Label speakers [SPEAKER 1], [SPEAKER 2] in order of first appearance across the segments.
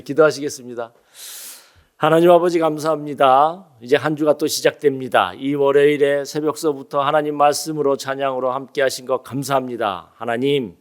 [SPEAKER 1] 기도하시겠습니다. 하나님 아버지 감사합니다. 이제 한 주가 또 시작됩니다. 이 월요일에 새벽서부터 하나님 말씀으로 찬양으로 함께 하신 것 감사합니다. 하나님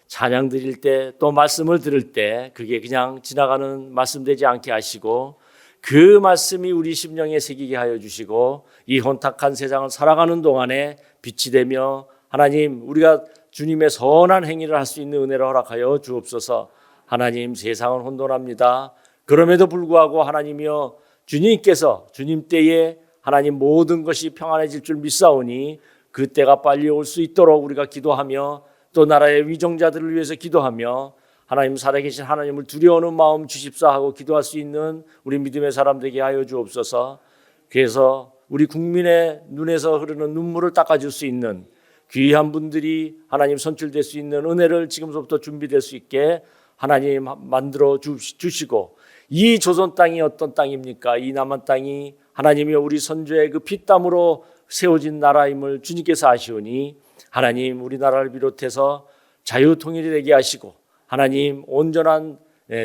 [SPEAKER 1] 찬양 드릴 때 또 말씀을 들을 때 그게 그냥 지나가는 말씀 되지 않게 하시고 그 말씀이 우리 심령에 새기게 하여 주시고 이 혼탁한 세상을 살아가는 동안에 빛이 되며 하나님 우리가 주님의 선한 행위를 할 수 있는 은혜를 허락하여 주옵소서. 하나님 세상은 혼돈합니다. 그럼에도 불구하고 하나님이여 주님께서 주님 때에 하나님 모든 것이 평안해질 줄 믿사오니 그 때가 빨리 올 수 있도록 우리가 기도하며 또 나라의 위정자들을 위해서 기도하며 하나님 살아계신 하나님을 두려워하는 마음 주십사 하고 기도할 수 있는 우리 믿음의 사람 되게 하여 주옵소서. 그래서 우리 국민의 눈에서 흐르는 눈물을 닦아줄 수 있는 귀한 분들이 하나님 선출될 수 있는 은혜를 지금부터 준비될 수 있게 하나님 만들어 주시고 이 조선 땅이 어떤 땅입니까? 이 남한 땅이 하나님이 우리 선조의 그 피땀으로 세워진 나라임을 주님께서 아시오니 하나님 우리나라를 비롯해서 자유통일이 되게 하시고 하나님 온전한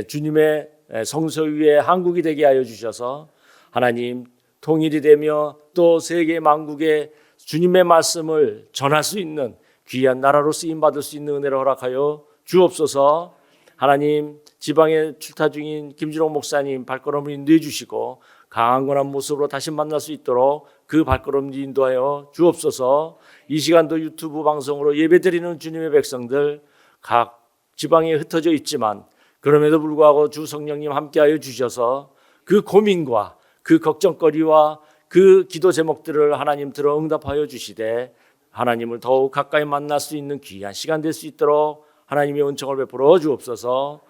[SPEAKER 1] 주님의 성서 위에 한국이 되게 하여 주셔서 하나님 통일이 되며 또 세계 만국에 주님의 말씀을 전할 수 있는 귀한 나라로 쓰임받을 수 있는 은혜를 허락하여 주옵소서. 하나님 지방에 출타 중인 김준옥 목사님 발걸음을 인도해 주시고 강한 권한 모습으로 다시 만날 수 있도록 그 발걸음을 인도하여 주옵소서. 이 시간도 유튜브 방송으로 예배드리는 주님의 백성들 각 지방에 흩어져 있지만 그럼에도 불구하고 주 성령님 함께하여 주셔서 그 고민과 그 걱정거리와 그 기도 제목들을 하나님 들어 응답하여 주시되 하나님을 더욱 가까이 만날 수 있는 귀한 시간 될 수 있도록 하나님의 은총을 베풀어 주옵소서.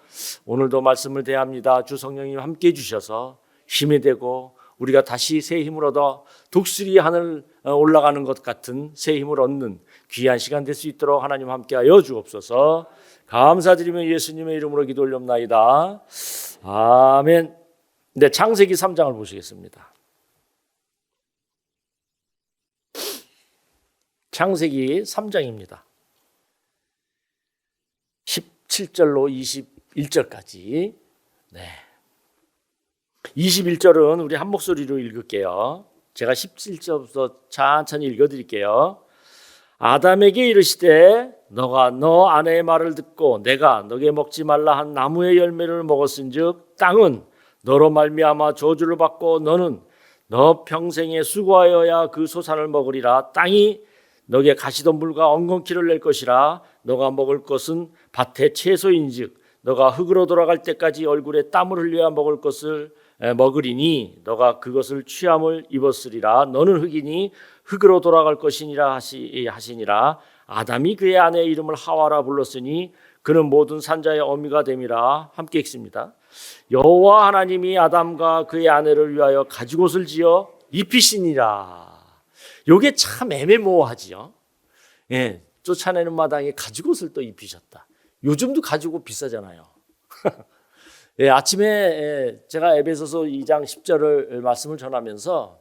[SPEAKER 1] 오늘도 말씀을 대합니다. 주 성령님 함께해 주셔서 힘이 되고 우리가 다시 새 힘을 얻어 독수리 하늘 올라가는 것 같은 새 힘을 얻는 귀한 시간 될 수 있도록 하나님 함께하여 주옵소서. 감사드리며 예수님의 이름으로 기도 올렵나이다. 아멘. 네, 창세기 3장을 보시겠습니다. 창세기 3장입니다. 17절로 21절까지. 네. 21절은 우리 한 목소리로 읽을게요. 제가 17절부터 천천히 읽어드릴게요. 아담에게 이르시되 너가 너 아내의 말을 듣고 내가 너게 먹지 말라 한 나무의 열매를 먹었은즉 땅은 너로 말미암아 저주를 받고 너는 너 평생에 수고하여야 그 소산을 먹으리라. 땅이 너게 가시덤불과 엉겅퀴를 낼 것이라. 너가 먹을 것은 밭의 채소인즉 너가 흙으로 돌아갈 때까지 얼굴에 땀을 흘려야 먹을 것을 먹으리니 너가 그것을 취함을 입었으리라. 너는 흙이니 흙으로 돌아갈 것이니라 하시니라. 아담이 그의 아내의 이름을 하와라 불렀으니 그는 모든 산자의 어미가 됨이라. 함께 읽습니다. 여호와 하나님이 아담과 그의 아내를 위하여 가죽옷을 지어 입히시니라. 요게 참 애매모호하지요. 예, 쫓아내는 마당에 가죽옷을 또 입히셨다. 요즘도 가죽옷 비싸잖아요. 예, 아침에 제가 에베소서 2장 10절을 말씀을 전하면서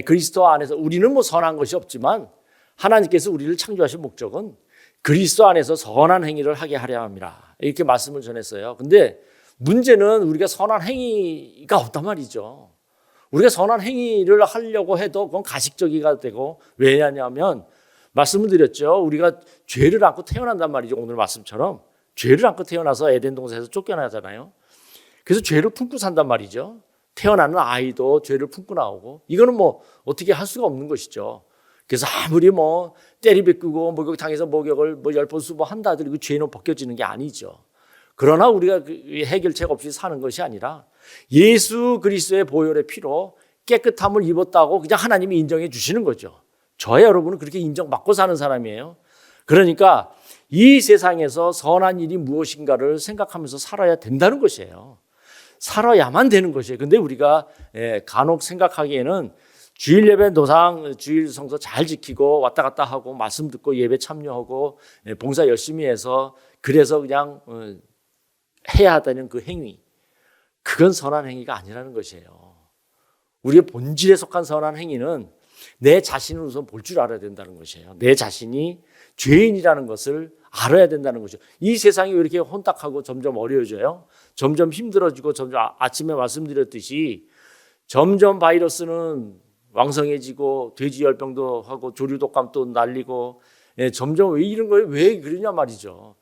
[SPEAKER 1] 그리스도 안에서 우리는 뭐 선한 것이 없지만 하나님께서 우리를 창조하신 목적은 그리스도 안에서 선한 행위를 하게 하려 함이라. 이렇게 말씀을 전했어요. 근데 문제는 우리가 선한 행위가 없단 말이죠. 우리가 선한 행위를 하려고 해도 그건 가식적이가 되고 왜냐하면 말씀을 드렸죠. 우리가 죄를 안고 태어난단 말이죠. 오늘 말씀처럼 죄를 안고 태어나서 에덴 동산에서 쫓겨나잖아요. 그래서 죄를 품고 산단 말이죠. 태어나는 아이도 죄를 품고 나오고 이거는 뭐 어떻게 할 수가 없는 것이죠. 그래서 아무리 뭐 때리베꾸고 목욕탕에서 목욕을 뭐 10번 수보한다 하더라도 그 죄는 벗겨지는 게 아니죠. 그러나 우리가 해결책 없이 사는 것이 아니라 예수 그리스도의 보혈의 피로 깨끗함을 입었다고 그냥 하나님이 인정해 주시는 거죠. 저와 여러분은 그렇게 인정받고 사는 사람이에요. 그러니까 이 세상에서 선한 일이 무엇인가를 생각하면서 살아야 된다는 것이에요. 살아야만 되는 것이에요. 근데 우리가 간혹 생각하기에는 주일 예배 노상 주일 성서 잘 지키고 왔다 갔다 하고 말씀 듣고 예배 참여하고 봉사 열심히 해서 그래서 그냥 해야 하다는 그 행위, 그건 선한 행위가 아니라는 것이에요. 우리의 본질에 속한 선한 행위는 내 자신을 우선 볼 줄 알아야 된다는 것이에요. 내 자신이 죄인이라는 것을 알아야 된다는 거죠. 이 세상이 왜 이렇게 혼탁하고 점점 어려워져요? 점점 힘들어지고 점점 아침에 말씀드렸듯이 점점 바이러스는 왕성해지고 돼지열병도 하고 조류독감도 날리고 점점 왜 이런 거예요? 왜 그러냐 말이죠.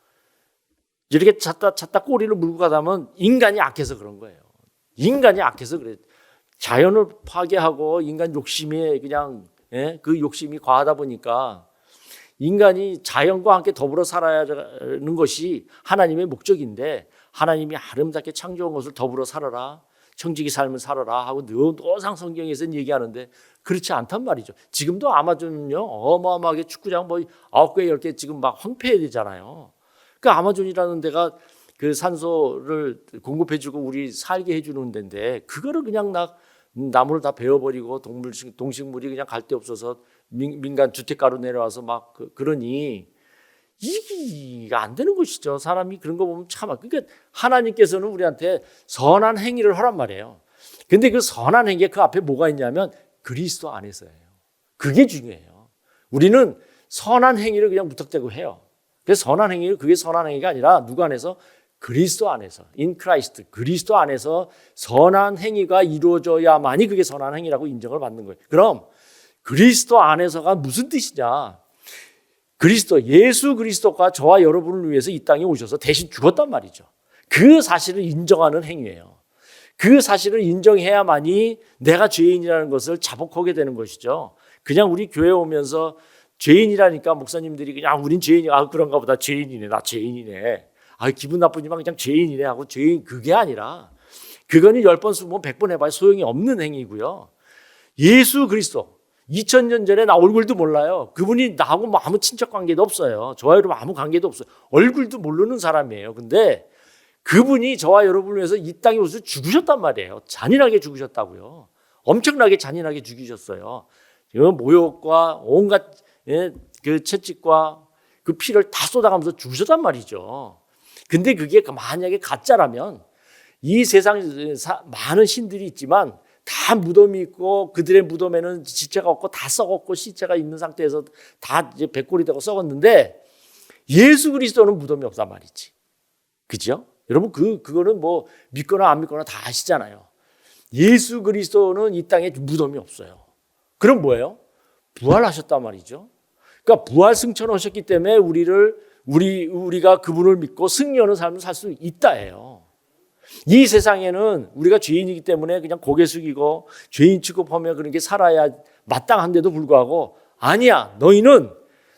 [SPEAKER 1] 이렇게 찾다 꼬리를 물고 가다 보면 인간이 악해서 그런 거예요. 인간이 악해서 그래요. 자연을 파괴하고 인간 욕심이 그냥 그 욕심이 과하다 보니까 인간이 자연과 함께 더불어 살아야 하는 것이 하나님의 목적인데 하나님이 아름답게 창조한 것을 더불어 살아라. 청지기 삶을 살아라 하고 늘상 성경에서는 얘기하는데 그렇지 않단 말이죠. 지금도 아마존은요 어마어마하게 축구장 뭐 9개 10개 지금 막 황폐해지잖아요. 그 아마존이라는 데가 그 산소를 공급해주고 우리 살게 해주는 데인데 그거를 그냥 나무를 다 베어버리고 동식물이 그냥 갈 데 없어서 민간 주택가로 내려와서 막 그러니 이게 안 되는 것이죠. 사람이 그런 거 보면 참 그러니까 하나님께서는 우리한테 선한 행위를 하란 말이에요. 근데 그 선한 행위에 그 앞에 뭐가 있냐면 그리스도 안에서예요. 그게 중요해요. 우리는 선한 행위를 그냥 무턱대고 해요. 그래서 선한 행위를 그게 선한 행위가 아니라 누구 안에서? 그리스도 안에서 in Christ 그리스도 안에서 선한 행위가 이루어져야만이 그게 선한 행위라고 인정을 받는 거예요. 그럼 그리스도 안에서가 무슨 뜻이냐? 그리스도 예수 그리스도가 저와 여러분을 위해서 이 땅에 오셔서 대신 죽었단 말이죠. 그 사실을 인정하는 행위예요. 그 사실을 인정해야만이 내가 죄인이라는 것을 자복하게 되는 것이죠. 그냥 우리 교회 오면서 죄인이라니까 목사님들이 그냥 우린 죄인이 그런가 보다 죄인이네 나 죄인이네 기분 나쁘지만 그냥 죄인이네 하고 죄인 그게 아니라 그거는 10번 20번 100번 해봐야 소용이 없는 행위고요. 예수 그리스도 2000년 전에 나 얼굴도 몰라요. 그분이 나하고 뭐 아무 친척 관계도 없어요. 저와 여러분 아무 관계도 없어요. 얼굴도 모르는 사람이에요. 근데 그분이 저와 여러분을 위해서 이 땅에 오셔서 죽으셨단 말이에요. 잔인하게 죽으셨다고요. 엄청나게 잔인하게 죽이셨어요. 모욕과 온갖 그 채찍과 그 피를 다 쏟아가면서 죽으셨단 말이죠. 근데 그게 만약에 가짜라면 이 세상에 많은 신들이 있지만 다 무덤이 있고 그들의 무덤에는 지체가 없고 다 썩었고 시체가 있는 상태에서 다 이제 백골이 되고 썩었는데 예수 그리스도는 무덤이 없단 말이지. 그죠? 여러분 그거는 뭐 믿거나 안 믿거나 다 아시잖아요. 예수 그리스도는 이 땅에 무덤이 없어요. 그럼 뭐예요? 부활하셨단 말이죠. 그러니까 부활 승천하셨기 때문에 우리가 그분을 믿고 승리하는 삶을 살 수 있다예요. 이 세상에는 우리가 죄인이기 때문에 그냥 고개 숙이고 죄인 취급하며 그런 게 살아야 마땅한데도 불구하고 아니야 너희는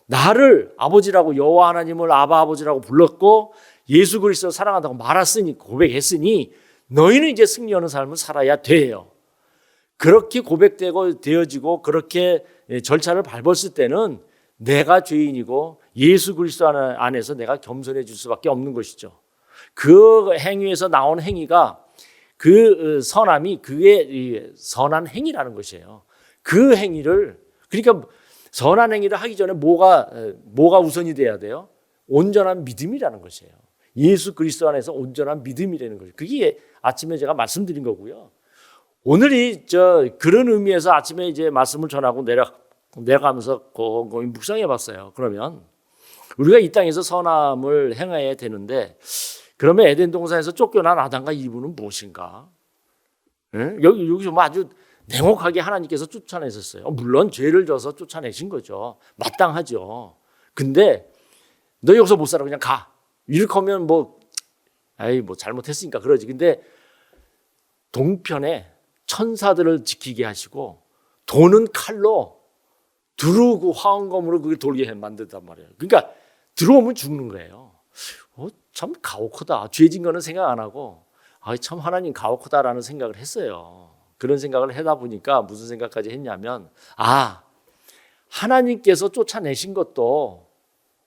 [SPEAKER 1] 나를 아버지라고 여호와 하나님을 아바 아버지라고 불렀고 예수 그리스도 사랑한다고 말했으니 고백했으니 너희는 이제 승리하는 삶을 살아야 돼요. 그렇게 고백되고 되어지고 그렇게 절차를 밟았을 때는 내가 죄인이고 예수 그리스도 안에서 내가 겸손해질 수밖에 없는 것이죠. 그 행위에서 나온 행위가 그 선함이 그게 선한 행위라는 것이에요. 그 행위를 그러니까 선한 행위를 하기 전에 뭐가 우선이 돼야 돼요? 온전한 믿음이라는 것이에요. 예수 그리스도 안에서 온전한 믿음이라는 거죠. 그게 아침에 제가 말씀드린 거고요. 오늘이 그런 의미에서 아침에 이제 말씀을 전하고 내려가면서 곰곰이 묵상해 봤어요. 그러면 우리가 이 땅에서 선함을 행해야 되는데 그러면 에덴 동산에서 쫓겨난 아담과 이브는 무엇인가? 여기서 뭐 아주 냉혹하게 하나님께서 쫓아내셨어요. 물론 죄를 져서 쫓아내신 거죠. 마땅하죠. 근데 너 여기서 못 살아 그냥 가. 이렇게 하면 뭐 잘못했으니까 그러지. 근데 동편에 천사들을 지키게 하시고 도는 칼로 두르고 화원검으로 그걸 돌게 만든단 말이에요. 그러니까 들어오면 죽는 거예요. 참 가혹하다. 죄진 거는 생각 안 하고 참 하나님 가혹하다라는 생각을 했어요. 그런 생각을 하다 보니까 무슨 생각까지 했냐면 하나님께서 쫓아내신 것도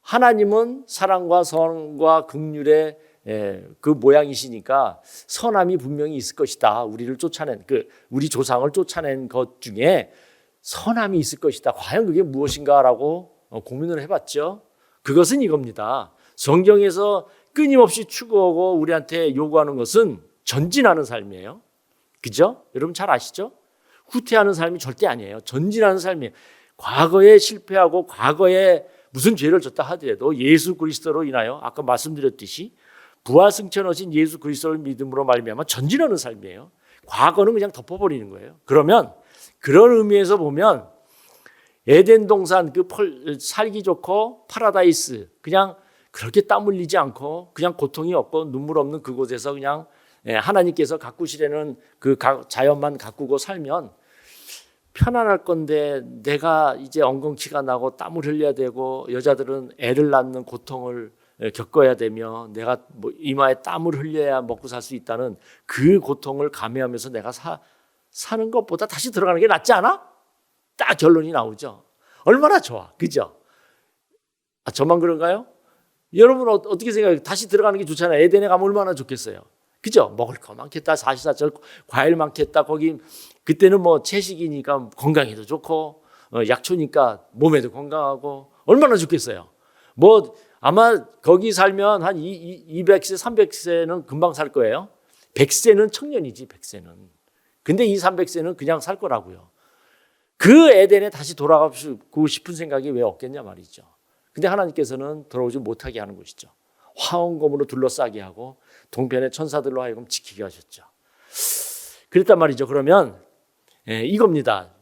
[SPEAKER 1] 하나님은 사랑과 선과 긍휼의 그 모양이시니까 선함이 분명히 있을 것이다. 우리를 쫓아낸 우리 조상을 쫓아낸 것 중에 선함이 있을 것이다. 과연 그게 무엇인가라고 고민을 해봤죠. 그것은 이겁니다. 성경에서 끊임없이 추구하고 우리한테 요구하는 것은 전진하는 삶이에요. 그죠? 여러분 잘 아시죠? 후퇴하는 삶이 절대 아니에요. 전진하는 삶이에요. 과거에 실패하고 과거에 무슨 죄를 졌다 하더라도 예수 그리스도로 인하여 아까 말씀드렸듯이 부활 승천하신 예수 그리스도를 믿음으로 말미암아 전진하는 삶이에요. 과거는 그냥 덮어버리는 거예요. 그러면 그런 의미에서 보면 에덴 동산 그 살기 좋고 파라다이스 그냥 그렇게 땀 흘리지 않고 그냥 고통이 없고 눈물 없는 그곳에서 그냥 하나님께서 가꾸시려는 그 자연만 가꾸고 살면 편안할 건데 내가 이제 엉겅퀴가 나고 땀을 흘려야 되고 여자들은 애를 낳는 고통을 겪어야 되며 내가 뭐 이마에 땀을 흘려야 먹고 살 수 있다는 그 고통을 감해하면서 내가 사는 것보다 다시 들어가는 게 낫지 않아? 딱 결론이 나오죠. 얼마나 좋아, 그죠? 저만 그런가요? 여러분 어떻게 생각해요? 다시 들어가는 게 좋잖아요. 에덴에 가면 얼마나 좋겠어요. 그죠? 먹을 거 많겠다. 사시사철 과일 많겠다. 거기 그때는 뭐 채식이니까 건강에도 좋고 약초니까 몸에도 건강하고 얼마나 좋겠어요. 뭐 아마 거기 살면 한 200세, 300세는 금방 살 거예요. 100세는 청년이지, 100세는. 근데 300세는 그냥 살 거라고요. 그 에덴에 다시 돌아가고 싶은 생각이 왜 없겠냐 말이죠. 근데 하나님께서는 돌아오지 못하게 하는 것이죠. 화원검으로 둘러싸게 하고 동편의 천사들로 하여금 지키게 하셨죠. 그랬단 말이죠. 그러면 이겁니다.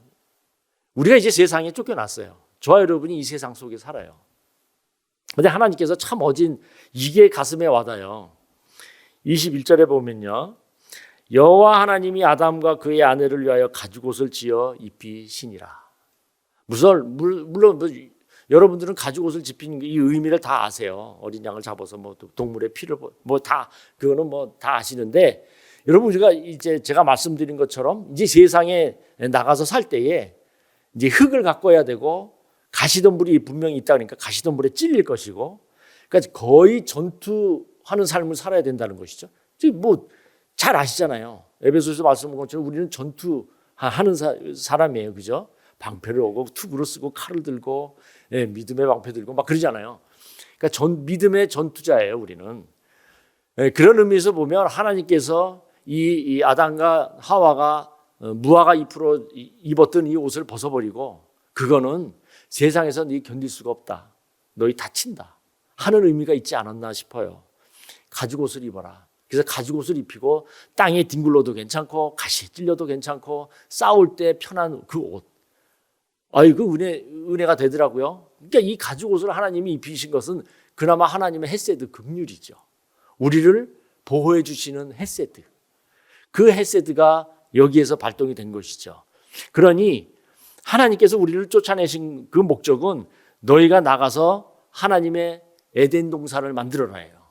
[SPEAKER 1] 우리가 이제 세상에 쫓겨났어요. 저와 여러분이 이 세상 속에 살아요. 근데 하나님께서 참 어진 이게 가슴에 와닿아요. 21절에 보면요. 여호와 하나님이 아담과 그의 아내를 위하여 가죽옷을 지어 입히시니라. 물론 여러분들은 가죽옷을 입히는 이 의미를 다 아세요. 어린 양을 잡아서 뭐 동물의 피를 뭐 다 그거는 뭐 다 아시는데 여러분 우리가 이제 제가 말씀드린 것처럼 이제 세상에 나가서 살 때에 이제 흙을 가꿔야 되고 가시덤불이 분명히 있다 그러니까 가시덤불에 찔릴 것이고 그러니까 거의 전투하는 삶을 살아야 된다는 것이죠. 뭐 잘 아시잖아요. 에베소서 말씀한 것처럼 우리는 전투하는 사람이에요. 그죠? 방패를 오고 투구를 쓰고 칼을 들고 믿음의 방패 들고 막 그러잖아요. 그러니까 믿음의 전투자예요. 우리는. 그런 의미에서 보면 하나님께서 이 아담과 하와가 무화과 잎으로 입었던 이 옷을 벗어버리고 그거는 세상에서 네 견딜 수가 없다. 너희 다친다. 하는 의미가 있지 않았나 싶어요. 가죽옷을 입어라. 그래서 가죽옷을 입히고 땅에 뒹굴러도 괜찮고 가시에 찔려도 괜찮고 싸울 때 편한 그 옷. 그 은혜가 되더라고요. 그러니까 이 가죽옷을 하나님이 입히신 것은 그나마 하나님의 헤세드 긍휼이죠. 우리를 보호해 주시는 헤세드. 그 헤세드가 여기에서 발동이 된 것이죠. 그러니 하나님께서 우리를 쫓아내신 그 목적은 너희가 나가서 하나님의 에덴 동산을 만들어라예요.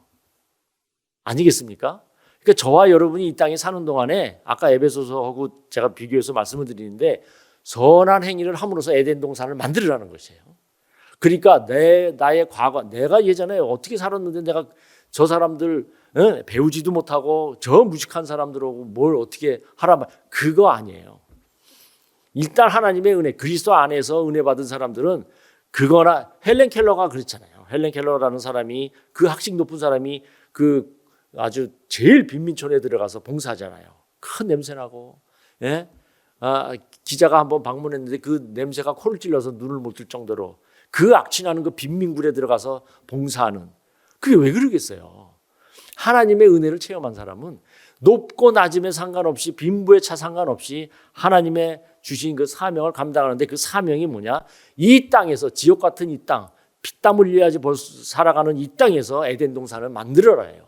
[SPEAKER 1] 아니겠습니까? 그러니까 저와 여러분이 이 땅에 사는 동안에 아까 에베소서하고 제가 비교해서 말씀을 드리는데 선한 행위를 함으로써 에덴 동산을 만들으라는 것이에요. 그러니까 나의 과거, 내가 예전에 어떻게 살았는데 내가 저 사람들 배우지도 못하고 저 무식한 사람들하고 뭘 어떻게 하란 말 그거 아니에요. 일단 하나님의 은혜, 그리스도 안에서 은혜 받은 사람들은 그거나 헬렌 켈러가 그랬잖아요. 헬렌 켈러라는 사람이 그 학식 높은 사람이 그 아주 제일 빈민촌에 들어가서 봉사하잖아요. 큰 냄새 나고, 기자가 한번 방문했는데 그 냄새가 코를 찔러서 눈을 못 뜰 정도로 그 악취나는 그 빈민굴에 들어가서 봉사하는 그게 왜 그러겠어요? 하나님의 은혜를 체험한 사람은 높고 낮음에 상관없이 빈부에 차 상관없이 하나님의 주신 그 사명을 감당하는데 그 사명이 뭐냐? 이 땅에서 지옥 같은 이 땅, 피땀 흘려야지 살아가는 이 땅에서 에덴 동산을 만들어라 해요.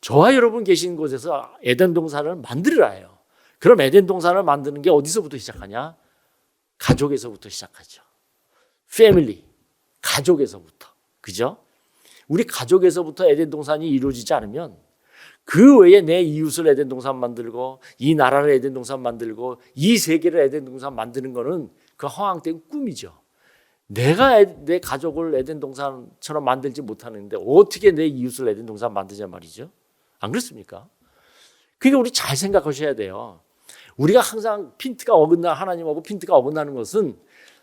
[SPEAKER 1] 저와 여러분 계신 곳에서 에덴 동산을 만들어라 해요. 그럼 에덴 동산을 만드는 게 어디서부터 시작하냐? 가족에서부터 시작하죠. 패밀리, 가족에서부터. 그죠? 우리 가족에서부터 에덴 동산이 이루어지지 않으면 그 외에 내 이웃을 에덴 동산 만들고 이 나라를 에덴 동산 만들고 이 세계를 에덴 동산 만드는 거는 그 허황된 꿈이죠. 내가 내 가족을 에덴 동산처럼 만들지 못하는데 어떻게 내 이웃을 에덴 동산 만드냐 말이죠. 안 그렇습니까? 그러니까 우리 잘 생각하셔야 돼요. 우리가 항상 하나님하고 핀트가 어긋나는 것은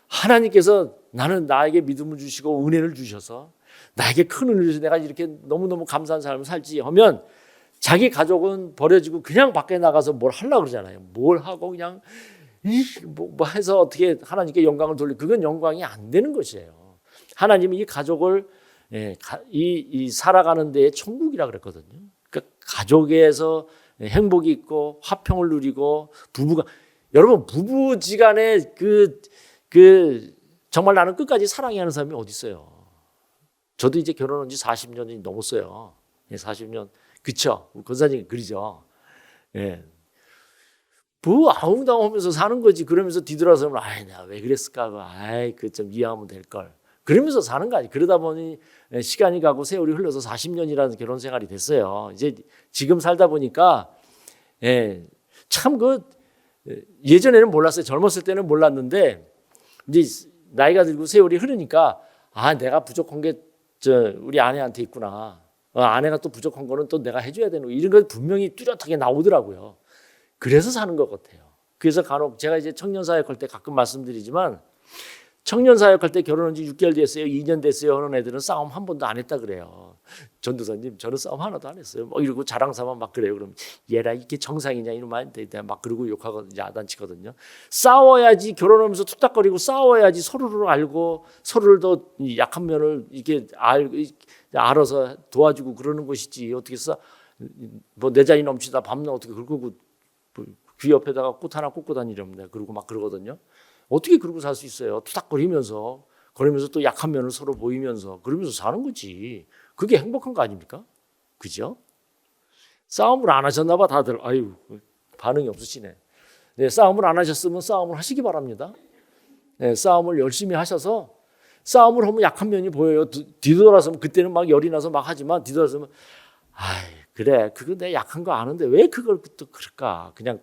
[SPEAKER 1] 하나님께서 나는 나에게 믿음을 주시고 은혜를 주셔서 나에게 큰 은혜를 주셔서 내가 이렇게 너무너무 감사한 삶을 살지 하면 자기 가족은 버려지고 그냥 밖에 나가서 뭘 하려고 그러잖아요. 뭘 하고 그냥 뭐 해서 어떻게 하나님께 영광을 돌리고 그건 영광이 안 되는 것이에요. 하나님이 이 가족을 이 살아가는 데에 천국이라 그랬거든요. 그러니까 가족에서 행복이 있고 화평을 누리고 부부가 여러분 부부지간에 그 정말 나는 끝까지 사랑해야 하는 사람이 어디 있어요? 저도 이제 결혼한 지 40년이 넘었어요. 40년 그쵸? 권사님 그러죠. 예. 뭐 아웅다웅하면서 사는 거지. 그러면서 뒤돌아서면 아이 내가 왜 그랬을까? 아이 그 좀 이해하면 될 걸. 그러면서 사는 거 아니. 그러다 보니 시간이 가고 세월이 흘러서 40년이라는 결혼 생활이 됐어요. 이제 지금 살다 보니까 참 예전에는 몰랐어요. 젊었을 때는 몰랐는데 이제 나이가 들고 세월이 흐르니까 아 내가 부족한 게 우리 아내한테 있구나. 아내가 또 부족한 거는 또 내가 해줘야 되는 거 이런 거 분명히 뚜렷하게 나오더라고요. 그래서 사는 것 같아요. 그래서 간혹 제가 이제 청년사역할 때 가끔 말씀드리지만 청년사역할 때 결혼한 지 6개월 됐어요. 2년 됐어요. 하는 애들은 싸움 한 번도 안 했다 그래요. 전도사님 저는 싸움 하나도 안 했어요. 이러고 자랑삼아 막 그래요. 그럼 얘라 이게 정상이냐 이러면 막 그러고 욕하고 야단치거든요. 싸워야지 결혼하면서 툭닥거리고 싸워야지 서로를 알고 서로를 더 약한 면을 이렇게 알아서 도와주고 그러는 것이지 어떻게 뭐 내 잔이 넘치다 밤낮 어떻게 그러고 귀 옆에다가 꽃 하나 꽂고 다니려면 그러고 막 그러거든요. 어떻게 그러고 살 수 있어요? 투닥거리면서 그러면서 또 약한 면을 서로 보이면서 그러면서 사는 거지. 그게 행복한 거 아닙니까? 그죠? 싸움을 안 하셨나 봐 다들. 아유 반응이 없으시네. 네, 싸움을 안 하셨으면 싸움을 하시기 바랍니다. 네, 싸움을 열심히 하셔서 싸움을 하면 약한 면이 보여요. 뒤돌아서면 그때는 막 열이 나서 막 하지만 뒤돌아서면 아이 그래 그거 내가 약한 거 아는데 왜 그걸 또 그럴까? 그냥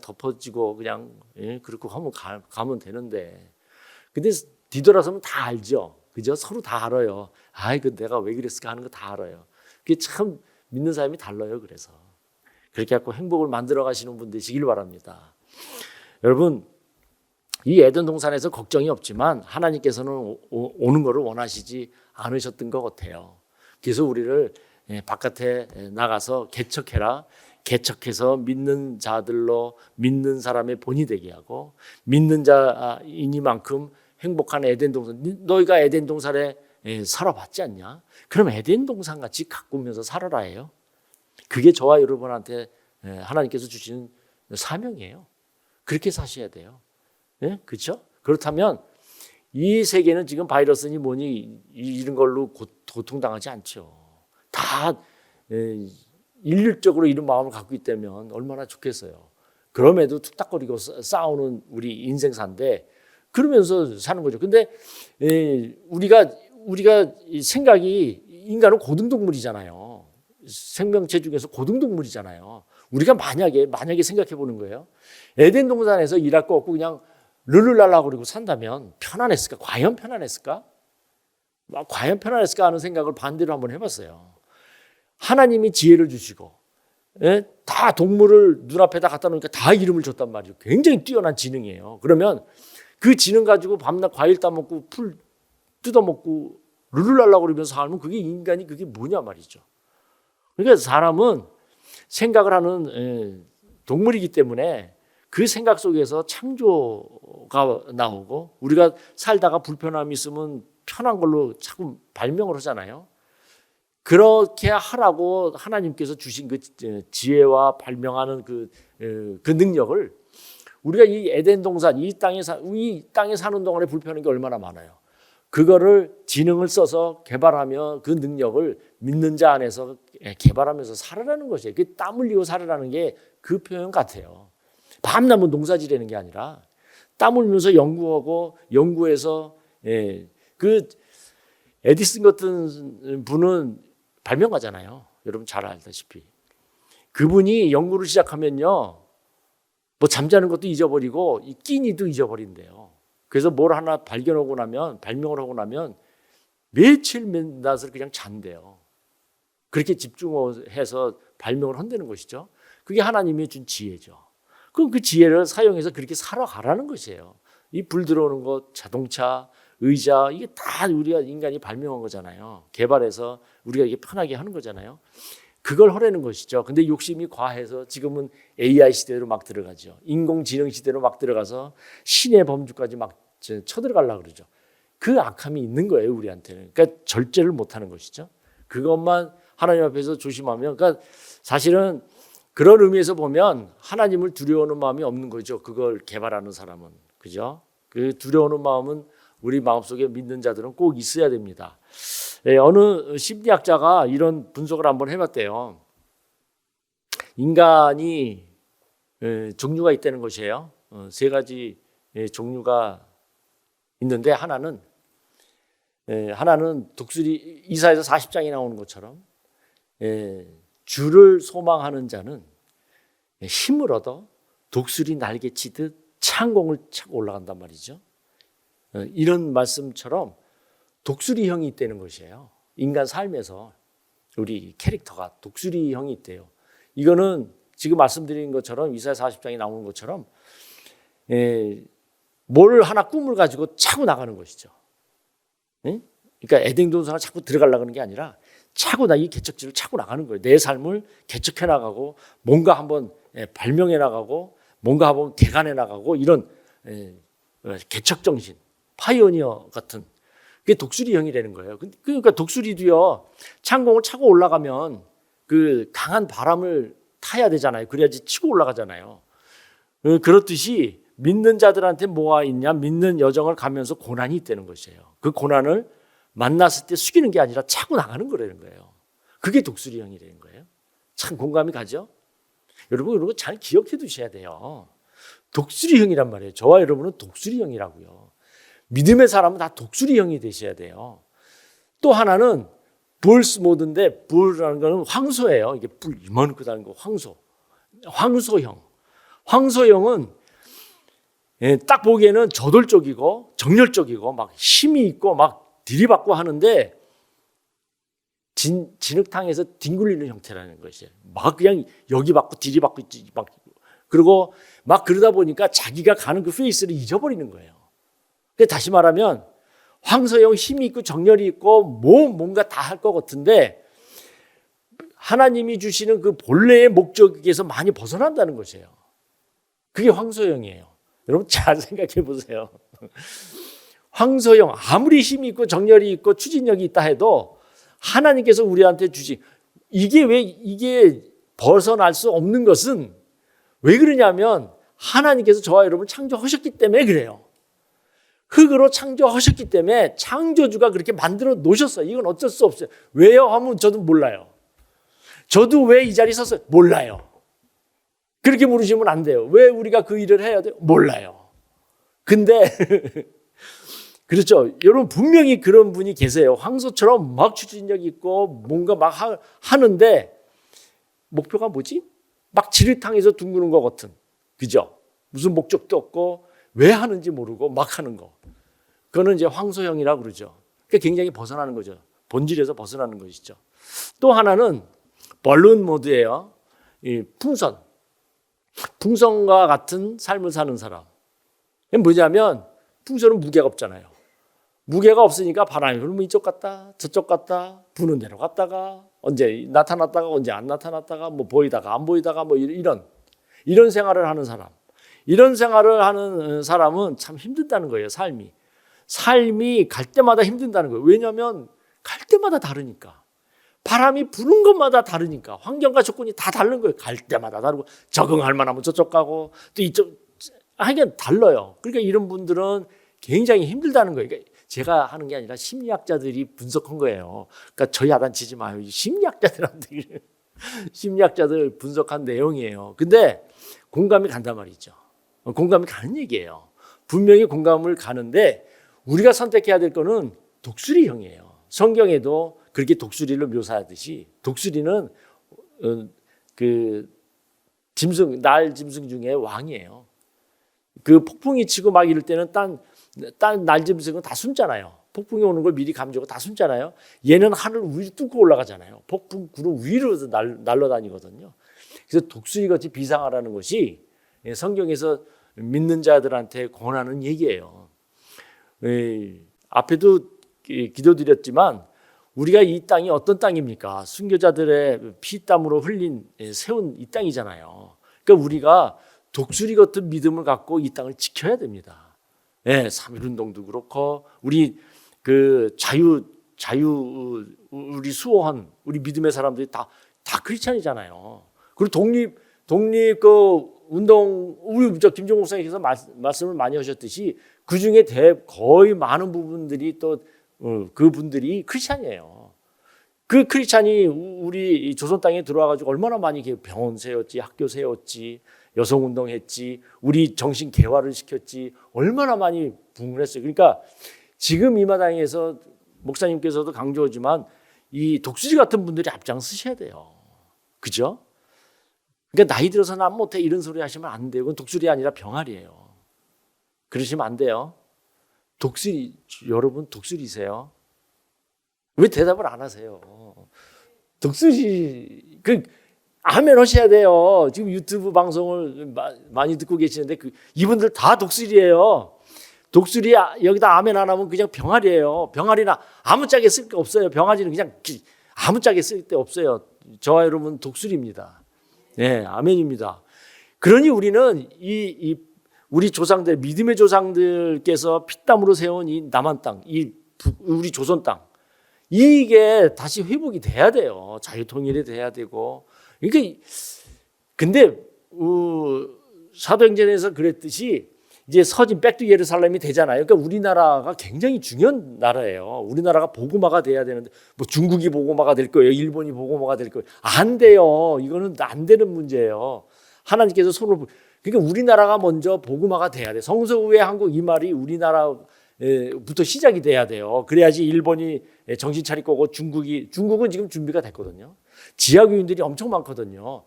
[SPEAKER 1] 덮어지고 그냥 그렇게 하면 가면 되는데 근데 뒤돌아서면 다 알죠. 그죠? 서로 다 알아요. 아이 그 내가 왜 그랬을까 하는 거 다 알아요. 그게 참 믿는 사람이 달라요. 그래서 그렇게 갖고 행복을 만들어 가시는 분 되시길 바랍니다. 여러분 이 에덴 동산에서 걱정이 없지만 하나님께서는 오는 것을 원하시지 않으셨던 것 같아요. 그래서 우리를 바깥에 나가서 개척해라. 개척해서 믿는 자들로 믿는 사람의 본이 되게 하고 믿는 자이니만큼 행복한 에덴 동산 너희가 에덴 동산에 살아봤지 않냐? 그럼 에덴 동산 같이 가꾸면서 살아라 해요. 그게 저와 여러분한테 하나님께서 주신 사명이에요. 그렇게 사셔야 돼요. 그렇죠? 그렇다면 이 세계는 지금 바이러스니 뭐니 이런 걸로 고통당하지 않죠. 다 일률적으로 이런 마음을 갖고 있다면 얼마나 좋겠어요. 그럼에도 툭닥거리고 싸우는 우리 인생사인데 그러면서 사는 거죠. 근데 우리가 생각이 인간은 고등동물이잖아요. 생명체 중에서 고등동물이잖아요. 우리가 만약에 생각해 보는 거예요. 에덴 동산에서 일할 거 없고 그냥 룰루랄라 그러고 산다면 편안했을까? 과연 편안했을까? 과연 편안했을까 하는 생각을 반대로 한번 해봤어요. 하나님이 지혜를 주시고 다 동물을 눈앞에다 갖다 놓으니까 다 이름을 줬단 말이죠. 굉장히 뛰어난 지능이에요. 그러면 그 지능 가지고 밤낮 과일 따먹고 풀 뜯어먹고 룰루랄라 그러면서 살면 그게 인간이 그게 뭐냐 말이죠. 그러니까 사람은 생각을 하는 동물이기 때문에 그 생각 속에서 창조가 나오고 우리가 살다가 불편함이 있으면 편한 걸로 자꾸 발명을 하잖아요. 그렇게 하라고 하나님께서 주신 그 지혜와 발명하는 그 능력을 우리가 이 에덴 동산 이 땅에 사는 동안에 불편한 게 얼마나 많아요. 그거를 지능을 써서 개발하며 그 능력을 믿는 자 안에서 개발하면서 살아라는 것이에요. 그 땀 흘리고 살아라는 게 그 표현 같아요. 밤낮은 농사지라는 게 아니라 땀 흘리면서 연구해서 그 에디슨 같은 분은 발명가잖아요. 여러분 잘 알다시피 그분이 연구를 시작하면요, 뭐 잠자는 것도 잊어버리고 이 끼니도 잊어버린대요. 그래서 뭘 하나 발명을 하고 나면 며칠 맨낮을 그냥 잔대요. 그렇게 집중해서 발명을 한다는 것이죠. 그게 하나님이 준 지혜죠. 그럼 그 지혜를 사용해서 그렇게 살아가라는 것이에요. 이 불 들어오는 것, 자동차, 의자 이게 다 우리가 인간이 발명한 거잖아요. 개발해서 우리가 이게 편하게 하는 거잖아요. 그걸 하라는 것이죠. 근데 욕심이 과해서 지금은 AI 시대로 막 들어가죠. 인공지능 시대로 막 들어가서 신의 범주까지 막 쳐들어가려고 그러죠. 그 악함이 있는 거예요, 우리한테는. 그러니까 절제를 못하는 것이죠. 그것만 하나님 앞에서 조심하면, 그러니까 사실은 그런 의미에서 보면 하나님을 두려워하는 마음이 없는 거죠. 그걸 개발하는 사람은, 그죠? 그 두려워하는 마음은 우리 마음속에 믿는 자들은 꼭 있어야 됩니다. 어느 심리학자가 이런 분석을 한번 해봤대요. 인간이 종류가 있다는 것이에요. 세 가지 종류가 있는데 하나는 독수리, 이사야서 40장에 나오는 것처럼 주를 소망하는 자는 힘을 얻어 독수리 날개 치듯 창공을 차고 올라간단 말이죠. 이런 말씀처럼 독수리형이 있다는 것이에요. 인간 삶에서 우리 캐릭터가 독수리형이 있대요. 이거는 지금 말씀드린 것처럼 이사야 40장에 나오는 것처럼 뭘 하나 꿈을 가지고 차고 나가는 것이죠. 그러니까 에덴 동산을 자꾸 들어가려고 하는 게 아니라 차고 이 개척지를 차고 나가는 거예요. 내 삶을 개척해 나가고 뭔가 한번 발명해 나가고 뭔가 한번 개간해 나가고 이런 개척 정신, 파이오니어 같은 그게 독수리형이 되는 거예요. 그러니까 독수리도요, 창공을 차고 올라가면 그 강한 바람을 타야 되잖아요. 그래야지 치고 올라가잖아요. 그렇듯이 믿는 자들한테 뭐가 있냐? 믿는 여정을 가면서 고난이 있다는 것이에요. 그 고난을 만났을 때 숙이는 게 아니라 차고 나가는 거라는 거예요. 그게 독수리형이 되는 거예요. 참 공감이 가죠? 여러분 이런 거 잘 기억해 두셔야 돼요. 독수리형이란 말이에요. 저와 여러분은 독수리형이라고요. 믿음의 사람은 다 독수리형이 되셔야 돼요. 또 하나는 불스 모드인데 불이라는 거는 황소예요. 이게 불 이만큼 다는 거 황소. 황소형. 황소형은 딱 보기에는 저돌적이고 정열적이고 막 힘이 있고 막 들이받고 하는데 진흙탕에서 뒹굴리는 형태라는 것이에요. 막 그냥 여기 받고 들이받고 막 그리고 막 그러다 보니까 자기가 가는 그 페이스를 잊어버리는 거예요. 다시 말하면 황소형 힘이 있고 정열이 있고 뭔가 다 할 것 같은데 하나님이 주시는 그 본래의 목적에서 많이 벗어난다는 것이에요. 그게 황소형이에요. 여러분 잘 생각해 보세요. 황소형 아무리 힘이 있고 정열이 있고 추진력이 있다 해도 하나님께서 우리한테 주신 이게 벗어날 수 없는 것은 왜 그러냐면 하나님께서 저와 여러분을 창조하셨기 때문에 그래요. 흙으로 창조하셨기 때문에 창조주가 그렇게 만들어 놓으셨어요. 이건 어쩔 수 없어요. 왜요? 하면 저도 몰라요. 저도 왜 이 자리에 섰어요? 몰라요. 그렇게 물으시면 안 돼요. 왜 우리가 그 일을 해야 돼요? 몰라요. 근데 그렇죠. 여러분 분명히 그런 분이 계세요. 황소처럼 막 추진력 있고 뭔가 막 하는데 목표가 뭐지? 막 지리탕에서 둥그는 것 같은. 그죠? 무슨 목적도 없고 왜 하는지 모르고 막 하는 거. 그거는 이제 황소형이라고 그러죠. 그러니까 굉장히 벗어나는 거죠. 본질에서 벗어나는 것이죠. 또 하나는 벌룬 모드예요. 이 풍선과 같은 삶을 사는 사람. 이게 뭐냐면 풍선은 무게가 없잖아요. 무게가 없으니까 바람이 불면 이쪽 갔다 저쪽 갔다 부는 대로 갔다가 언제 나타났다가 언제 안 나타났다가 뭐 보이다가 안 보이다가 뭐 이런 생활을 하는 사람. 이런 생활을 하는 사람은 참 힘들다는 거예요. 삶이 갈 때마다 힘든다는 거예요. 왜냐하면 갈 때마다 다르니까. 바람이 부는 것마다 다르니까. 환경과 조건이 다 다른 거예요. 갈 때마다 다르고 적응할 만하면 저쪽 가고 또 이쪽 하긴 달라요. 그러니까 이런 분들은 굉장히 힘들다는 거예요. 그러니까 제가 하는 게 아니라 심리학자들이 분석한 거예요. 그러니까 저희 야단치지 마요. 심리학자들한테 심리학자들 분석한 내용이에요. 근데 공감이 간단 말이죠. 공감이 가는 얘기예요. 분명히 공감을 가는데 우리가 선택해야 될 거는 독수리형이에요. 성경에도 그렇게 독수리를 묘사하듯이 독수리는 그 날 짐승 중에 왕이에요. 그 폭풍이 치고 막 이럴 때는 딴 날짐승은 다 숨잖아요. 폭풍이 오는 걸 미리 감지하고 다 숨잖아요. 얘는 하늘 위로 뚫고 올라가잖아요. 폭풍 구름 위로 날아다니거든요. 그래서 독수리같이 비상하라는 것이 성경에서 믿는 자들한테 권하는 얘기예요. 앞에도 기도드렸지만 우리가 이 땅이 어떤 땅입니까? 순교자들의 피땀으로 세운 이 땅이잖아요. 그러니까 우리가 독수리 같은 믿음을 갖고 이 땅을 지켜야 됩니다. 예, 3.1 운동도 그렇고 우리 그 우리 수호한 우리 믿음의 사람들이 다 크리스찬이잖아요. 그리고 독립 그 운동 우리 저 김종국 목사님께서 말씀을 많이 하셨듯이 그 중에 거의 많은 부분들이 또 그분들이 크리스찬이에요. 그 크리스찬이 우리 조선 땅에 들어와가지고 얼마나 많이 병원 세웠지, 학교 세웠지, 여성 운동했지, 우리 정신 개화를 시켰지, 얼마나 많이 부흥을 했어요. 그러니까 지금 이 마당에서 목사님께서도 강조하지만 이 독수리 같은 분들이 앞장서셔야 돼요. 그죠? 그러니까 나이 들어서 난 못해 이런 소리 하시면 안 돼요. 그건 독수리 아니라 병아리예요. 그러시면 안 돼요. 여러분 독수리세요. 왜 대답을 안 하세요? 독수리 아멘 하셔야 돼요. 지금 유튜브 방송을 많이 듣고 계시는데 이분들 다 독수리예요. 독수리 여기다 아멘 안 하면 그냥 병아리예요. 병아리나 아무짝에 쓸 게 없어요. 병아리는 그냥 아무짝에 쓸 데 없어요. 저와 여러분 독수리입니다. 네, 아멘입니다. 그러니 우리는 우리 조상들, 믿음의 조상들께서 피땀으로 세운 이 남한 땅, 우리 조선 땅, 이게 다시 회복이 돼야 돼요. 자유통일이 돼야 되고. 그러니까 근데 사도행전에서 그랬듯이 이제 서진 백두 예루살렘이 되잖아요. 그러니까 우리나라가 굉장히 중요한 나라예요. 우리나라가 복음화가 돼야 되는데 뭐 중국이 복음화가 될 거예요. 일본이 복음화가 될 거예요. 안 돼요. 이거는 안 되는 문제예요. 하나님께서 그러니까 우리나라가 먼저 복음화가 돼야 돼. 성서후에 한국 이 말이 우리나라부터 시작이 돼야 돼요. 그래야지 일본이 정신 차릴 거고 중국은 지금 준비가 됐거든요. 지하교인들이 엄청 많거든요.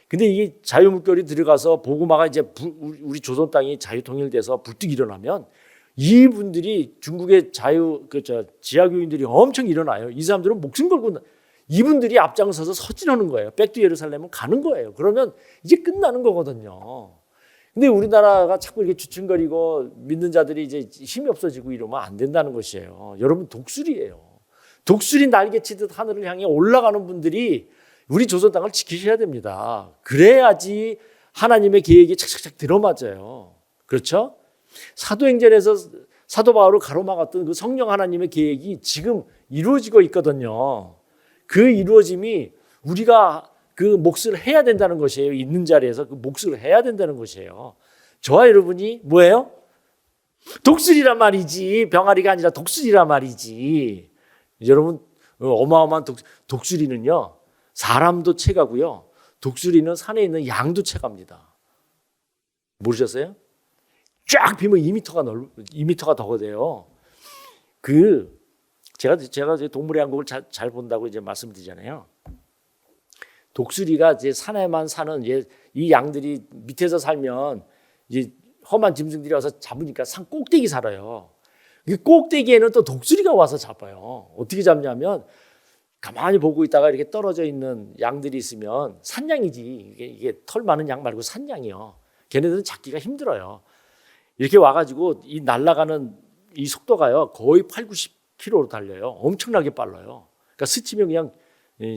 [SPEAKER 1] 근데 이게 자유물결이 들어가서 복음화가 이제 우리 조선 땅이 자유통일돼서 불뚝 일어나면 이분들이 중국의 지하교인들이 엄청 일어나요. 이 사람들은 목숨 걸고 이분들이 앞장서서 서진하는 거예요. 백두 예루살렘은 가는 거예요. 그러면 이제 끝나는 거거든요. 근데 우리나라가 자꾸 이렇게 주춤거리고 믿는 자들이 이제 힘이 없어지고 이러면 안 된다는 것이에요. 여러분 독수리예요. 독수리 날개치듯 하늘을 향해 올라가는 분들이 우리 조선 땅을 지키셔야 됩니다. 그래야지 하나님의 계획이 착착착 들어맞아요. 그렇죠? 사도행전에서 사도 바울을 가로막았던 그 성령 하나님의 계획이 지금 이루어지고 있거든요. 그 이루어짐이 우리가 그 몫을 해야 된다는 것이에요. 있는 자리에서 그 몫을 해야 된다는 것이에요. 저와 여러분이 뭐예요? 독수리란 말이지. 병아리가 아니라 독수리란 말이지. 여러분 어마어마한 독수리는요. 사람도 채가고요. 독수리는 산에 있는 양도 채갑니다. 모르셨어요? 쫙 비면 2m가 더 돼요. 제가 동물의 왕국을 잘 본다고 이제 말씀드리잖아요. 독수리가 이제 산에만 사는 이 양들이 밑에서 살면 이제 험한 짐승들이 와서 잡으니까 산 꼭대기 살아요. 이 꼭대기에는 또 독수리가 와서 잡아요. 어떻게 잡냐면 가만히 보고 있다가 이렇게 떨어져 있는 양들이 있으면 산양이지. 이게 털 많은 양 말고 산양이요. 걔네들은 잡기가 힘들어요. 이렇게 와가지고 이 날아가는 이 속도가요 거의 8, 90km로 달려요. 엄청나게 빨라요. 그러니까 스치면 그냥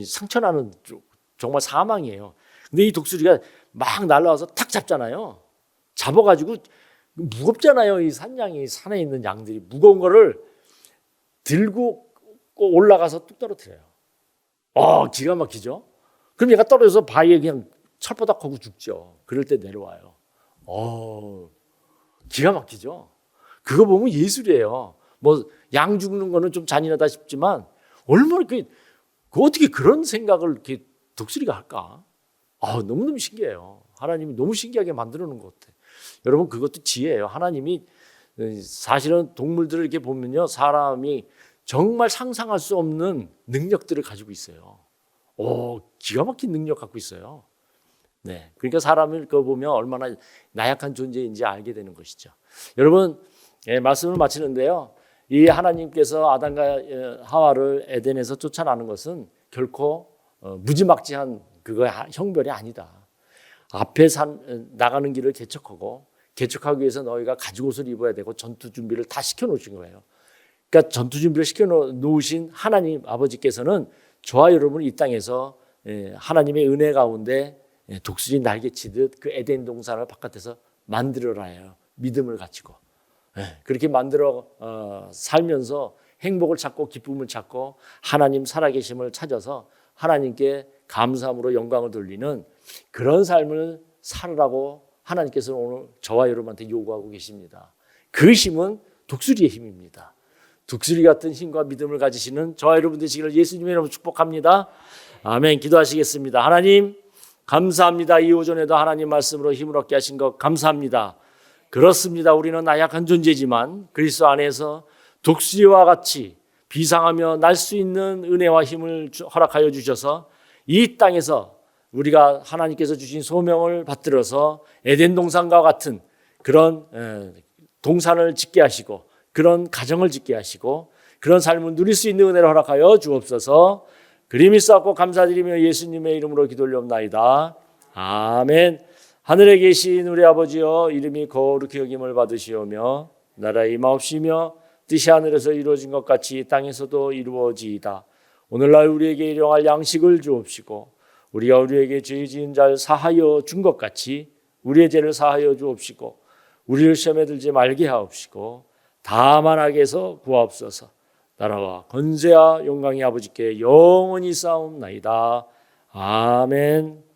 [SPEAKER 1] 상처나는 정말 사망이에요. 근데 이 독수리가 막 날아와서 탁 잡잖아요. 잡아가지고 무겁잖아요. 이 산양이 산에 있는 양들이 무거운 거를 들고 올라가서 뚝 떨어뜨려요. 기가 막히죠. 그럼 얘가 떨어져서 바위에 그냥 철버덕하고 죽죠. 그럴 때 내려와요. 기가 막히죠. 그거 보면 예술이에요. 뭐 양 죽는 거는 좀 잔인하다 싶지만 얼마나 그 어떻게 그런 생각을 이렇게 독수리가 할까? 너무너무 신기해요. 하나님이 너무 신기하게 만들어 놓은 것 같아요. 여러분 그것도 지혜예요. 하나님이 사실은 동물들을 이렇게 보면요. 사람이 정말 상상할 수 없는 능력들을 가지고 있어요. 기가 막힌 능력 갖고 있어요. 네, 그러니까 사람을 보면 얼마나 나약한 존재인지 알게 되는 것이죠. 여러분, 말씀을 마치는데요. 이 하나님께서 아담과 하와를 에덴에서 쫓아나는 것은 결코 무지막지한 형벌이 아니다. 앞에 나가는 길을 개척하기 위해서 너희가 가죽옷을 입어야 되고 전투 준비를 다 시켜놓으신 거예요. 그러니까 전투 준비를 시켜놓으신 하나님 아버지께서는 저와 여러분을 이 땅에서 하나님의 은혜 가운데 독수리 날개치듯 그 에덴 동산을 바깥에서 만들어라 해요. 믿음을 가지고. 그렇게 만들어 살면서 행복을 찾고 기쁨을 찾고 하나님 살아계심을 찾아서 하나님께 감사함으로 영광을 돌리는 그런 삶을 살으라고 하나님께서는 오늘 저와 여러분한테 요구하고 계십니다. 그 힘은 독수리의 힘입니다. 독수리 같은 힘과 믿음을 가지시는 저와 여러분 되시기를 예수님의 이름으로 축복합니다. 아멘. 기도하시겠습니다. 하나님 감사합니다. 이 오전에도 하나님 말씀으로 힘을 얻게 하신 것 감사합니다. 그렇습니다. 우리는 나약한 존재지만 그리스도 안에서 독수리와 같이 비상하며 날 수 있는 은혜와 힘을 허락하여 주셔서 이 땅에서 우리가 하나님께서 주신 소명을 받들어서 에덴 동산과 같은 그런 동산을 짓게 하시고 그런 가정을 짓게 하시고 그런 삶을 누릴 수 있는 은혜를 허락하여 주옵소서. 그림이 쌓고 감사드리며 예수님의 이름으로 기도 올려옵나이다. 아멘. 하늘에 계신 우리 아버지여 이름이 거룩히 여김을 받으시오며 나라의 임하옵시며 뜻이 하늘에서 이루어진 것 같이 땅에서도 이루어지이다. 오늘날 우리에게 일용할 양식을 주옵시고 우리가 우리에게 죄 지은 자를 사하여 준 것 같이 우리의 죄를 사하여 주옵시고 우리를 시험에 들지 말게 하옵시고 다만 악에서 구하옵소서. 나라와 권세와 영광이 아버지께 영원히 쌓옵나이다. 아멘.